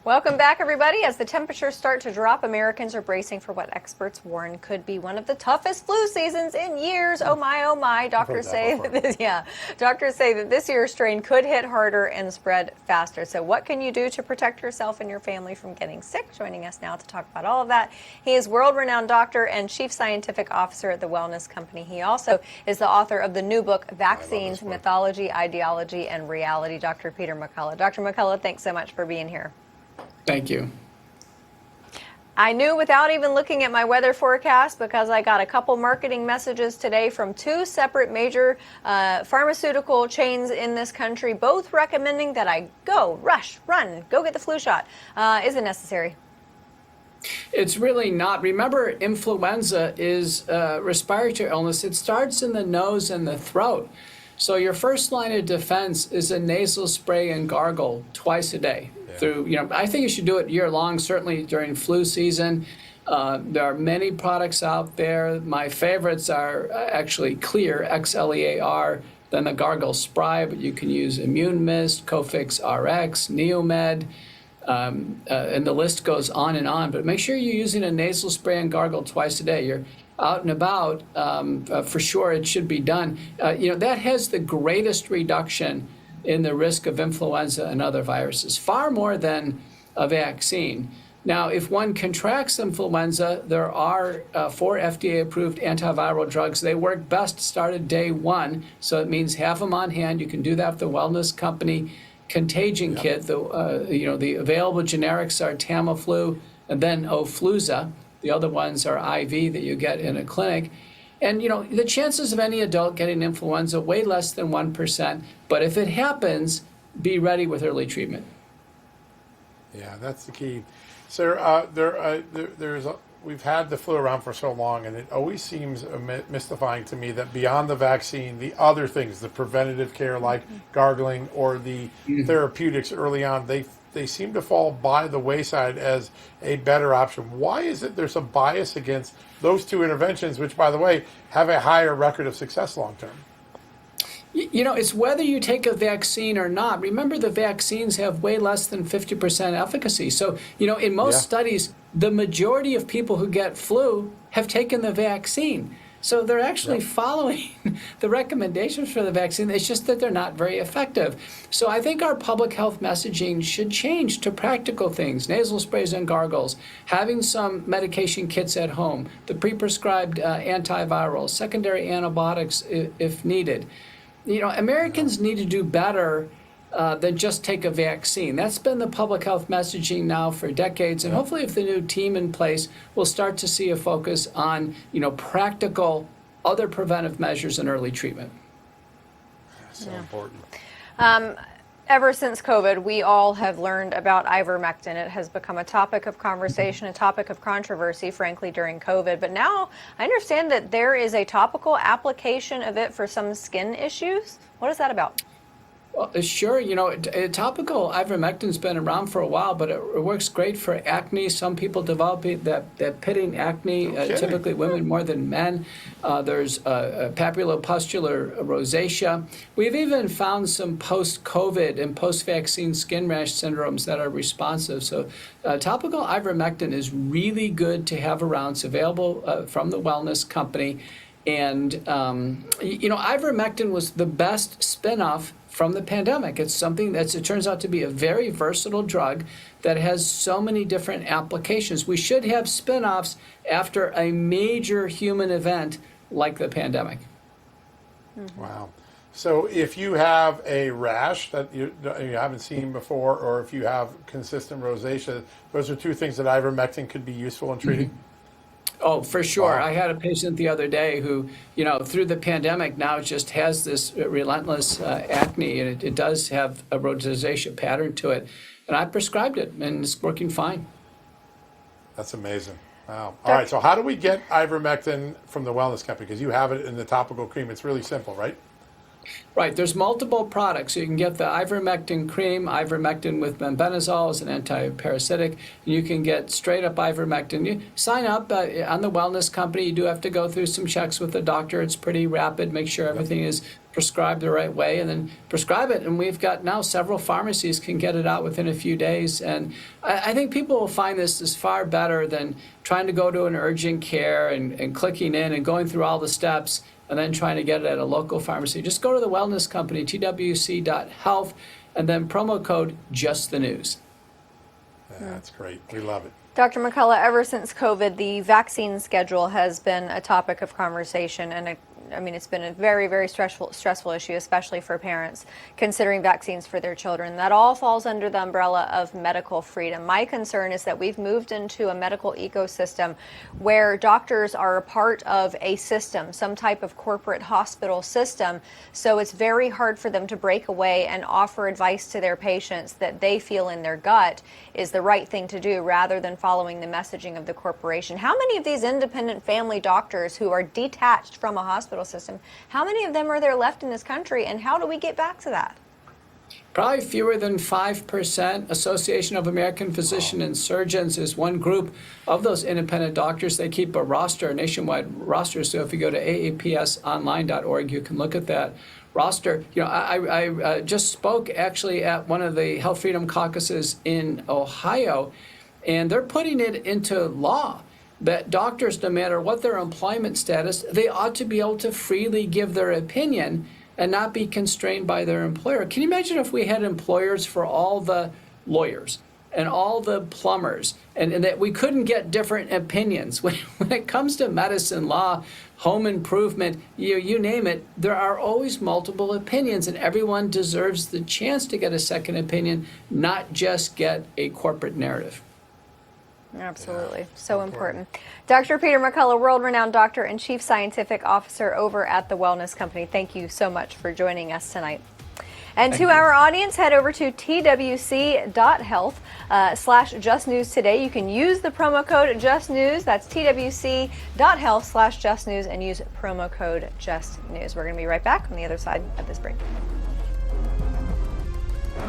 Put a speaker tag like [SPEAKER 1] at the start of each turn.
[SPEAKER 1] Welcome back, everybody. As the temperatures start to drop, Americans are bracing for what experts warn could be one of the toughest flu seasons in years. Oh my, oh my. Doctors say that this year's strain could hit harder and spread faster. So what can you do to protect yourself and your family from getting sick? Joining us now to talk about all of that, he is world-renowned doctor and chief scientific officer at the wellness company. He also is the author of the new book, Vaccines, Mythology, Ideology, and Reality, Dr. Peter McCullough. Dr. McCullough, thanks so much for being here.
[SPEAKER 2] Thank you.
[SPEAKER 1] I knew without even looking at my weather forecast, because I got a couple marketing messages today from two separate major pharmaceutical chains in this country, both recommending that I go, run, go get the flu shot. Is it necessary?
[SPEAKER 2] It's really not. Remember, influenza is a respiratory illness. It starts in the nose and the throat. So your first line of defense is a nasal spray and gargle twice a day. I think you should do it year long, certainly during flu season. There are many products out there. My favorites are actually Xlear, Xlear, then the gargle spray, but you can use Immune Mist, CoFixRx, NeoMed, and the list goes on and on. But make sure you're using a nasal spray and gargle twice a day. You're out and about, for sure it should be done. That has the greatest reduction in the risk of influenza and other viruses, far more than a vaccine. Now, if one contracts influenza, there are 4 FDA-approved antiviral drugs. They work best started day 1, so it means have them on hand. You can do that with the wellness company contagion kit. The available generics are Tamiflu and then Ofluza. The other ones are IV that you get in a clinic. And, the chances of any adult getting influenza, way less than 1%. But if it happens, be ready with early treatment.
[SPEAKER 3] Yeah, that's the key. So we've had the flu around for so long, and it always seems mystifying to me that beyond the vaccine, the other things, the preventative care like gargling or the therapeutics early on, they seem to fall by the wayside as a better option. Why is it there's a bias against those two interventions, which, by the way, have a higher record of success long term?
[SPEAKER 2] It's whether you take a vaccine or not. Remember, the vaccines have way less than 50% efficacy. So, in most studies, the majority of people who get flu have taken the vaccine. So they're actually following the recommendations for the vaccine. It's just that they're not very effective. So I think our public health messaging should change to practical things, nasal sprays and gargles, having some medication kits at home, the pre-prescribed antivirals, secondary antibiotics if needed. Americans need to do better than just take a vaccine. That's been the public health messaging now for decades. And hopefully if the new team in place, we'll start to see a focus on, practical other preventive measures and early treatment.
[SPEAKER 3] So important.
[SPEAKER 1] Ever since COVID, we all have learned about ivermectin. It has become a topic of conversation, a topic of controversy, frankly, during COVID. But now I understand that there is a topical application of it for some skin issues. What is that about?
[SPEAKER 2] Well, sure. Topical ivermectin's been around for a while, but it works great for acne. Some people develop that pitting acne, typically women more than men. There's papulopustular rosacea. We've even found some post-COVID and post-vaccine skin rash syndromes that are responsive. So topical ivermectin is really good to have around. It's available from the wellness company. And, ivermectin was the best spin-off from the pandemic. It's something it turns out to be a very versatile drug that has so many different applications. We should have spin-offs after a major human event like the pandemic.
[SPEAKER 3] Wow. So if you have a rash that you haven't seen before, or if you have consistent rosacea, those are two things that ivermectin could be useful in treating?
[SPEAKER 2] Oh, for sure.
[SPEAKER 3] Wow.
[SPEAKER 2] I had a patient the other day who, through the pandemic now just has this relentless acne, and it does have a rosacea pattern to it. And I prescribed it, and it's working fine.
[SPEAKER 3] That's amazing. Wow. All right, so how do we get ivermectin from the wellness company? Because you have it in the topical cream. It's really simple, right?
[SPEAKER 2] Right, there's multiple products. You can get the ivermectin cream, ivermectin with benbenazole is an anti-parasitic. You can get straight up ivermectin. You sign up on the wellness company. You do have to go through some checks with the doctor. It's pretty rapid. Make sure everything is prescribed the right way, and then prescribe it. And we've got now several pharmacies can get it out within a few days. And I think people will find this is far better than trying to go to an urgent care and clicking in and going through all the steps and then trying to get it at a local pharmacy. Just go to the wellness company, TWC.health, and then promo code JUSTNEWS.
[SPEAKER 3] That's great. We love it.
[SPEAKER 1] Dr. McCullough, ever since COVID, the vaccine schedule has been a topic of conversation, and it's been a very, very stressful issue, especially for parents considering vaccines for their children. That all falls under the umbrella of medical freedom. My concern is that we've moved into a medical ecosystem where doctors are a part of a system, some type of corporate hospital system. So it's very hard for them to break away and offer advice to their patients that they feel in their gut is the right thing to do, rather than following the messaging of the corporation. How many of these independent family doctors who are detached from a hospital system, how many of them are there left in this country, and how do we get back to that?
[SPEAKER 2] Probably fewer than 5%. Association of American Physicians and Surgeons is one group of those independent doctors. They keep a roster, a nationwide roster. So if you go to aapsonline.org, you can look at that roster. I just spoke actually at one of the Health Freedom Caucuses in Ohio, and they're putting it into law that doctors, no matter what their employment status, they ought to be able to freely give their opinion and not be constrained by their employer. Can you imagine if we had employers for all the lawyers and all the plumbers, and that we couldn't get different opinions? When it comes to medicine, law, home improvement, you name it, there are always multiple opinions, and everyone deserves the chance to get a second opinion, not just get a corporate narrative.
[SPEAKER 1] Absolutely. So important. Dr. Peter McCullough, world-renowned doctor and chief scientific officer over at the Wellness Company. Thank you so much for joining us tonight. And to our audience, head over to TWC.health /JustNews today. You can use the promo code JUSTNEWS. That's TWC.health /JustNews and use promo code JUSTNEWS. We're going to be right back on the other side of this break.